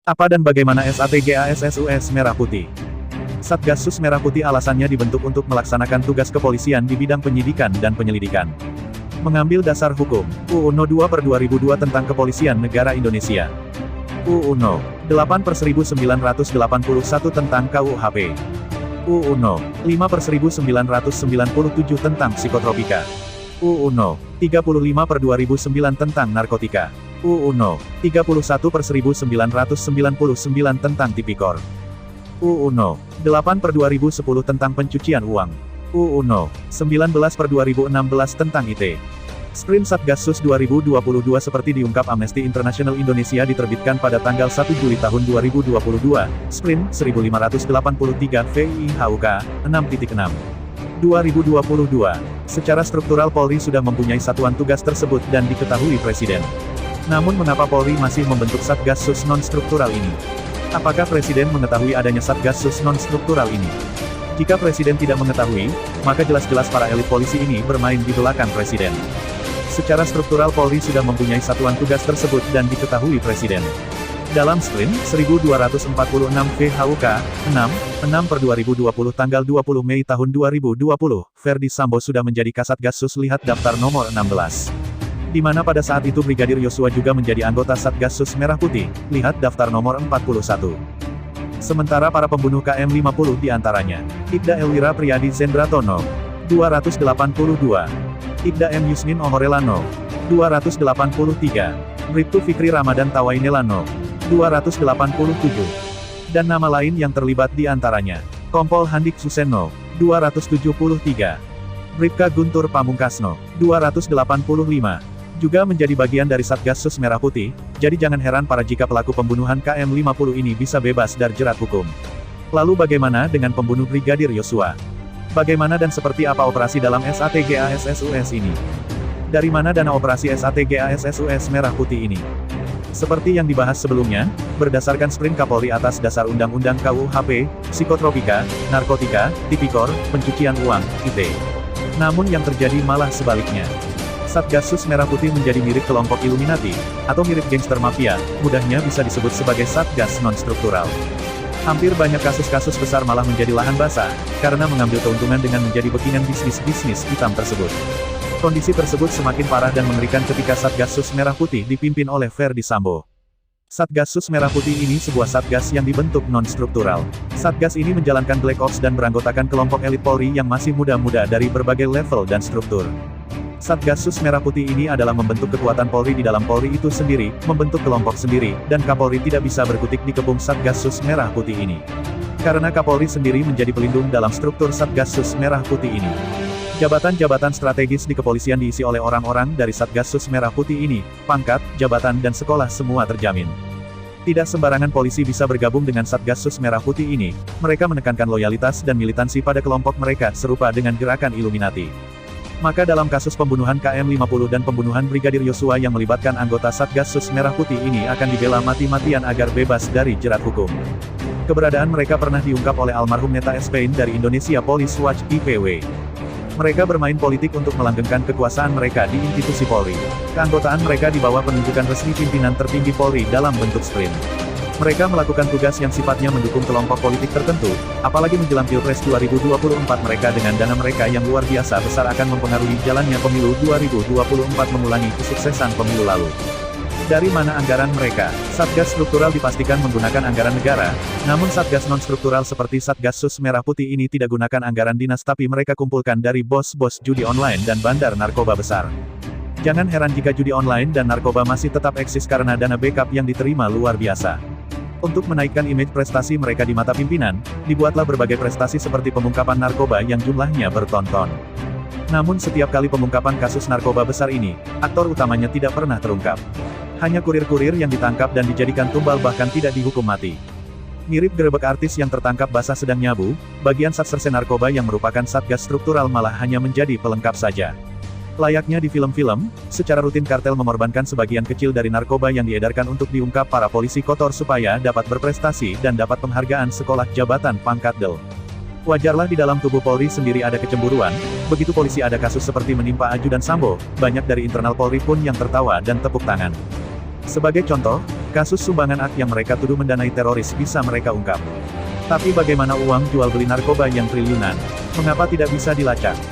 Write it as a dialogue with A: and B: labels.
A: Apa dan bagaimana SATGASSUS Merah Putih? Satgasus Merah Putih alasannya dibentuk untuk melaksanakan tugas kepolisian di bidang penyidikan dan penyelidikan. Mengambil dasar hukum, UU No. 2/2002 tentang Kepolisian Negara Indonesia. UU No. 8/1981 tentang KUHP. UU No. 5/1997 tentang psikotropika. UU No. 35/2009 tentang narkotika. UU No. 31/1999 tentang tipikor. UU No. 8/2010 tentang pencucian uang. UU No. 19/2016 tentang IT. Sprim Satgasus 2022 seperti diungkap Amnesty International Indonesia diterbitkan pada tanggal 1 Juli tahun 2022, Sprim 1583 VIHUK 6.6. 2022. Secara struktural Polri sudah mempunyai satuan tugas tersebut dan diketahui Presiden. Namun mengapa Polri masih membentuk Satgasus non-struktural ini? Apakah Presiden mengetahui adanya Satgasus non-struktural ini? Jika Presiden tidak mengetahui, maka jelas-jelas para elit polisi ini bermain di belakang Presiden. Secara struktural Polri sudah mempunyai satuan tugas tersebut dan diketahui Presiden. Dalam Sprim 1246 VHUK 6/2020 tanggal 20 Mei tahun 2020, Ferdi Sambo sudah menjadi Kasatgasus. Lihat daftar nomor 16. Di mana pada saat itu Brigadir Yosua juga menjadi anggota Satgasus Merah Putih, lihat daftar nomor 41. Sementara para pembunuh KM50 diantaranya, Ibda Elwira Priyadi Zendratono, 282, Ibda M. Yusnin Ohorelano, 283, Bribtu Fikri Ramadan Tawainelano, 287, dan nama lain yang terlibat diantaranya, Kompol Handik Suseno, 273, Bribka Guntur Pamungkasno, 285, juga menjadi bagian dari Satgasus Merah Putih, jadi jangan heran para jika pelaku pembunuhan KM50 ini bisa bebas dari jerat hukum. Lalu bagaimana dengan pembunuh Brigadir Yosua? Bagaimana dan seperti apa operasi dalam SATGASSUS ini? Dari mana dana operasi SATGASSUS Merah Putih ini? Seperti yang dibahas sebelumnya, berdasarkan Sprim Kapolri atas dasar Undang-Undang KUHP, psikotropika, narkotika, tipikor, pencucian uang, IT. Namun yang terjadi malah sebaliknya. Satgasus Merah Putih menjadi mirip kelompok Illuminati, atau mirip gangster mafia, mudahnya bisa disebut sebagai Satgas non-struktural. Hampir banyak kasus-kasus besar malah menjadi lahan basah, karena mengambil keuntungan dengan menjadi backingan bisnis-bisnis hitam tersebut. Kondisi tersebut semakin parah dan mengerikan ketika Satgasus Merah Putih dipimpin oleh Ferdi Sambo. Satgasus Merah Putih ini sebuah satgas yang dibentuk non-struktural. Satgas ini menjalankan Black Ops dan beranggotakan kelompok elit Polri yang masih muda-muda dari berbagai level dan struktur. Satgasus Merah Putih ini adalah membentuk kekuatan Polri di dalam Polri itu sendiri, membentuk kelompok sendiri, dan Kapolri tidak bisa berkutik di kepung Satgasus Merah Putih ini. Karena Kapolri sendiri menjadi pelindung dalam struktur Satgasus Merah Putih ini. Jabatan-jabatan strategis di kepolisian diisi oleh orang-orang dari Satgasus Merah Putih ini, pangkat, jabatan dan sekolah semua terjamin. Tidak sembarangan polisi bisa bergabung dengan Satgasus Merah Putih ini, mereka menekankan loyalitas dan militansi pada kelompok mereka serupa dengan gerakan Illuminati. Maka dalam kasus pembunuhan KM50 dan pembunuhan Brigadir Yosua yang melibatkan anggota Satgasus Merah Putih ini akan dibela mati-matian agar bebas dari jerat hukum. Keberadaan mereka pernah diungkap oleh almarhum Neta S. Payne dari Indonesia Police Watch (IPW). Mereka bermain politik untuk melanggengkan kekuasaan mereka di institusi Polri. Keanggotaan mereka di bawah penunjukan resmi pimpinan tertinggi Polri dalam bentuk sprint. Mereka melakukan tugas yang sifatnya mendukung kelompok politik tertentu, apalagi menjelang Pilpres 2024 mereka dengan dana mereka yang luar biasa besar akan mempengaruhi jalannya pemilu 2024 mengulangi kesuksesan pemilu lalu. Dari mana anggaran mereka? Satgas struktural dipastikan menggunakan anggaran negara, namun Satgas non-struktural seperti Satgasus Merah Putih ini tidak gunakan anggaran dinas tapi mereka kumpulkan dari bos-bos judi online dan bandar narkoba besar. Jangan heran jika judi online dan narkoba masih tetap eksis karena dana backup yang diterima luar biasa. Untuk menaikkan image prestasi mereka di mata pimpinan, dibuatlah berbagai prestasi seperti pengungkapan narkoba yang jumlahnya bertonton. Namun setiap kali pengungkapan kasus narkoba besar ini, aktor utamanya tidak pernah terungkap. Hanya kurir-kurir yang ditangkap dan dijadikan tumbal bahkan tidak dihukum mati. Mirip gerebek artis yang tertangkap basah sedang nyabu, bagian satserse narkoba yang merupakan satgas struktural malah hanya menjadi pelengkap saja. Layaknya di film-film, secara rutin kartel mengorbankan sebagian kecil dari narkoba yang diedarkan untuk diungkap para polisi kotor supaya dapat berprestasi dan dapat penghargaan sekolah jabatan pangkat Del. Wajarlah di dalam tubuh Polri sendiri ada kecemburuan, begitu polisi ada kasus seperti menimpa Ajudan Sambo, banyak dari internal Polri pun yang tertawa dan tepuk tangan. Sebagai contoh, Kasus sumbangan AK yang mereka tuduh mendanai teroris bisa mereka ungkap. Tapi bagaimana uang jual beli narkoba yang triliunan? Mengapa tidak bisa dilacak?